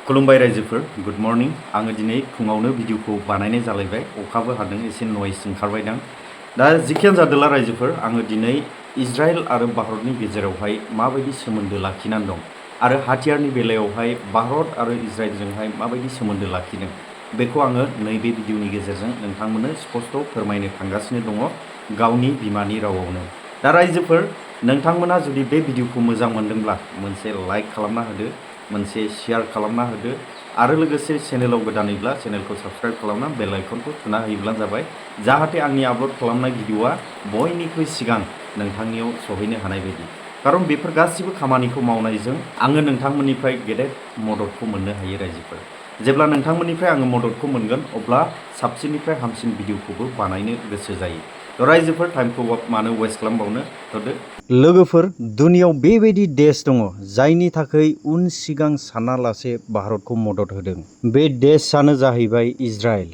खुलुमबाय रायजोफोर good morning आङो दिनै फुङावनो भिडिअखौ बानायनाय जालायबाय अखाबो हादों एसे नयस ओंखारबायदां दा जिखियानो जादोला रायजोफोर आङो दिनै इजराइल आरो भारतनि गेजेरावहाय माबायदि सोमोन्दो लाखिनानै दं आरो हाथियारनि बेलायावहाय भारत आरो इजराइलजोंहाय माबायदि सोमोन्दो लाखिदों बेखौ आङो नैबे भिडिअनि गेजेरजों नोंथांमोननो स्पष्ट फोरमायनो थांगासिनो दङ गावनि बिमानि रावावनो दा रायजोफोर नोंथांमोना जुदि बे भिडिअखौ मोजां मोनदोंब्ला मोनसे लाइक खालामना होदो मोनसे शेयार खालामना होदो आरो लोगोसे चेनेलाव गोदानैब्ला चेनेलखौ साबस्क्राइब खालामना बेल आइकनखौ थुना होयोब्लानो जाबाय जाहाथे आंनि आपल'ड खालामनाय भिडिअआ बयनिख्रुइ सिगां नोंथांनियाव सहैनो हानाय बायदि खारन बेफोर गासिबो खामानिखौ मावनायजों आङो नोंथांमोननिफ्राय गेदेर मददखौ मोननो हायो रायजोफोर जेब्ला नोंथांमोननिफ्राय आङो मददखौ मोनगोन अब्ला साबसिननिफ्राय हामसिन भिडिअखौबो बानायनो गोसो जायो रायजोफोर टाइमखौ मानो वेस्ट खालामबावनो थ'दो लोगोफोर दुनियाव बेबायदि देश दङ जायनि थाखाय उन सिगां सानालासे भारतखौ मदद होदों बे देशआनो जाहैबाय इजराइल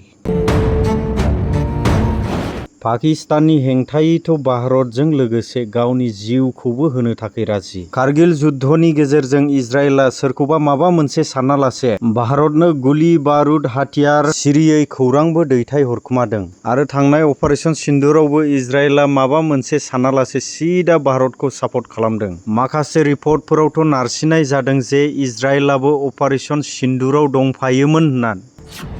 पाकिस्ताननि हेंथायैथ' भारतजों लोगोसे गावनि जिउखौबो होनो थाखाय राजि कारगिल युद्धनि गेजेरजों इजराइला सोरखौबा माबा मोनसे सानालासे भारतनो गुलि बारुद हाथियार सिरियै खौरांबो दैथाय हरखुमादों आरो थांनाय अपारेशन सिन्दुरावबो इजराइला माबा मोनसे सानालासे सिदा भारतखौ सापर्ट खालामदों माखासे रिपर्टफोरावथ' नारसिननाय जादों जे इजराइलाबो अपारेशन सिन्दुराव दंफायोमोन होननानै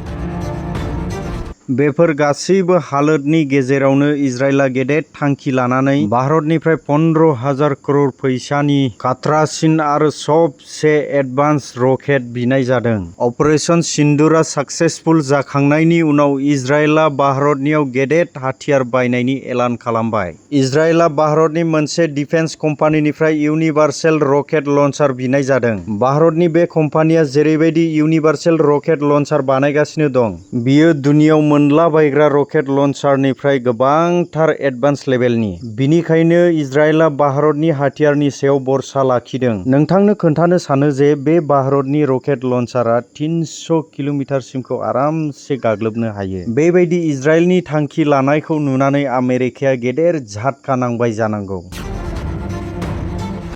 बेफोर गासैबो हालोदनि गेजेरावनो इजराइला गेदेर थांखि लानानै भारतनिफ्राय 15,000 करोड़ फैसानि खाथ्रासिन आरो सबसे एडभान्स रकेट बिनाय जादों अपारेशन सिन्दुरआ साक्सेसफुल जाखांनायनि उनाव इजराइला भारतनियाव गेदेर हाथियार बायनायनि एलान खालामबाय इजराइला भारतनि मोनसे डिफेन्स कम्पानिनिफ्राय इउनिभार्सेल रकेट लन्चार बिनाय जादों भारतनि बे कम्पानिया जेरैबायदि इउनिभार्सेल रकेट लन्चार बानायगासिनो दं बियो दुनियाव मोनलाबायग्रा रकेट लन्चारनिफ्राय गोबांथार एडभान्स लेभेलनि बिनिखायनो इजराइला भारतनि हाथियारनि सायाव भरसा लाखिदों नोंथांनो खोन्थानो सानो जे बे भारतनि रकेट लन्चारा 300 किल'मिटारसिमखौ आरामसे गाग्लोबनो हायो बेबायदि इजराइलनि थांखि लानायखौ नुनानै आमेरिकाया गेदेर झटका नांबाय जानांगौ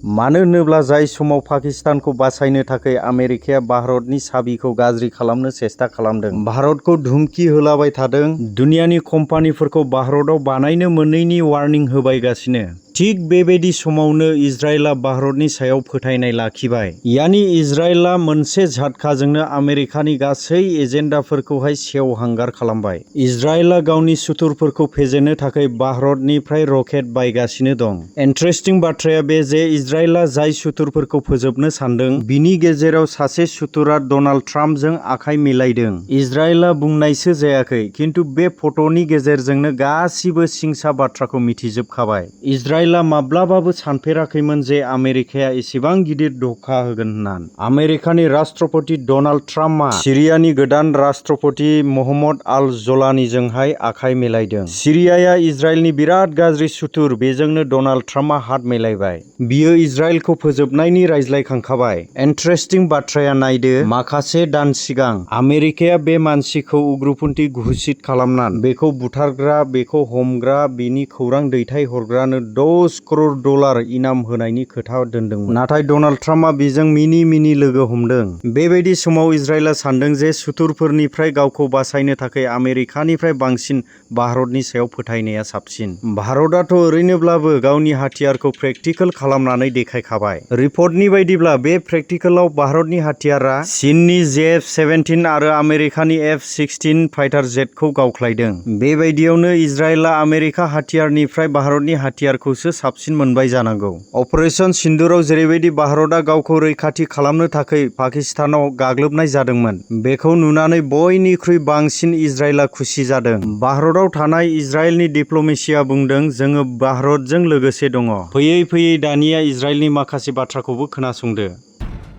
मानो होनोब्ला जाय समाव पाकिस्तानखौ बासायनो थाखाय आमेरिकाया भारतनि साबिखौ गाज्रि खालामनो सेस्था खालामदों भारतखौ धुमखि होलाबाय थादों दुनियानि कम्पानिफोरखौ भारताव बानायनो मोनैनि वार्निं होबायगासिनो थिग बेबायदि समावनो इजराइला भारतनि सायाव फोथायनाय लाखिबाय यानि इजराइला मोनसे झटकाजोंनो आमेरिकानि गासै एजेन्डाफोरखौहाय सेवहांगार खालामबाय इजराइला गावनि सुथुरफोरखौ फेजेननो थाखाय भारतनिफ्राय रकेट बायगासिनो दं इन्टारेस्टिं बाथ्राया बे जे इजराइला जाय सुथुरफोरखौ फोजोबनो सानदों बिनि गेजेराव सासे सुथुरा डनाल्ड ट्राम्पजों आखाइ मिलायदों इजराइला बुंनायसो जायाखै खिन्थु बे फट'नि गेजेरजोंनो गासिबो सिंसा बाथ्राखौ मिथिजोबखाबाय इजराइला माब्लाबाबो सानफेराखैमोन जे आमेरिकाया एसेबां गिदिर धोखा होगोन होननानै आमेरिकानि राष्ट्रपति डनाल्ड ट्राम्पआ सिरियानि गोदान राष्ट्रपति महम्मद आल जलानीजोंहाय आखाइ मिलायदों सिरियाया इजराइलनि बिराद गाज्रि सुथुर बेजोंनो डनाल्ड ट्राम्पआ हात मिलायबाय बियो इजराइलखौ फोजोबनायनि रायज्लायखांखाबाय इन्टारेस्टिं बाथ्राया नायदो माखासे दान सिगां आमेरिकाया बे मानसिखौ उग्रपन्थी घोषित खालामनानै बेखौ बुथारग्रा बेखौ हमग्रा बिनि खौरां दैथाय हरग्रानो $10 करोड़ इनाम होनायनि खोथा दोनदोंमोन नाथाय डनाल्ड ट्राम्पआ बेजों मिनि लोगो हमदों बेबायदि समाव इजराइला सानदों जे सुथुरफोरनिफ्राय गावखौ बासायनो थाखाय आमेरिकानिफ्राय बांसिन भारतनि सायाव फोथायनाया साबसिन भारतआथ' ओरैनोब्लाबो गावनि हाथियारखौ प्रेक्टिकल खालामनानै देखायखाबाय रिपर्टनि बायदिब्ला बे प्रेक्टिकलाव भारतनि हाथियारा चीननि JF-17 आरो आमेरिकानि F-16 फाइटार जेटखौ गावख्लायदों बेबायदियावनो इजराइला आमेरिका हाथियारनिफ्राय भारतनि हाथियारखौसो साबसिन मोनबाय जानांगौ अपारेशन सिन्दुराव जेरैबायदि भारतआ गावखौ रैखाथि खालामनो थाखाय पाकिस्तानाव गाग्लोबनाय जादोंमोन बेखौ नुनानै बयनिख्रुइ बांसिन इजराइला खुसि जादों भारतआव थानाय इजराइलनि डिप्ल'मेसिया बुंदों जोङो भारतजों लोगोसे दङ फैयै दानिया इजराइलनि माखासे बाथ्राखौबो खोनासंदो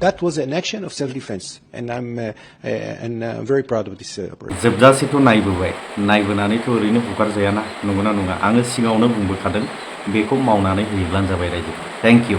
That was an action of self-defense, and I'm very proud of this operation. जोबजासेथ' नायबोनानैथ' ओरैनो हगारजायाना नंगौना नङा आङो सिगाङावनो बुंबोखादों बेखौ मावनानै होयोब्लानो जाबाय रायजो थेंक इउ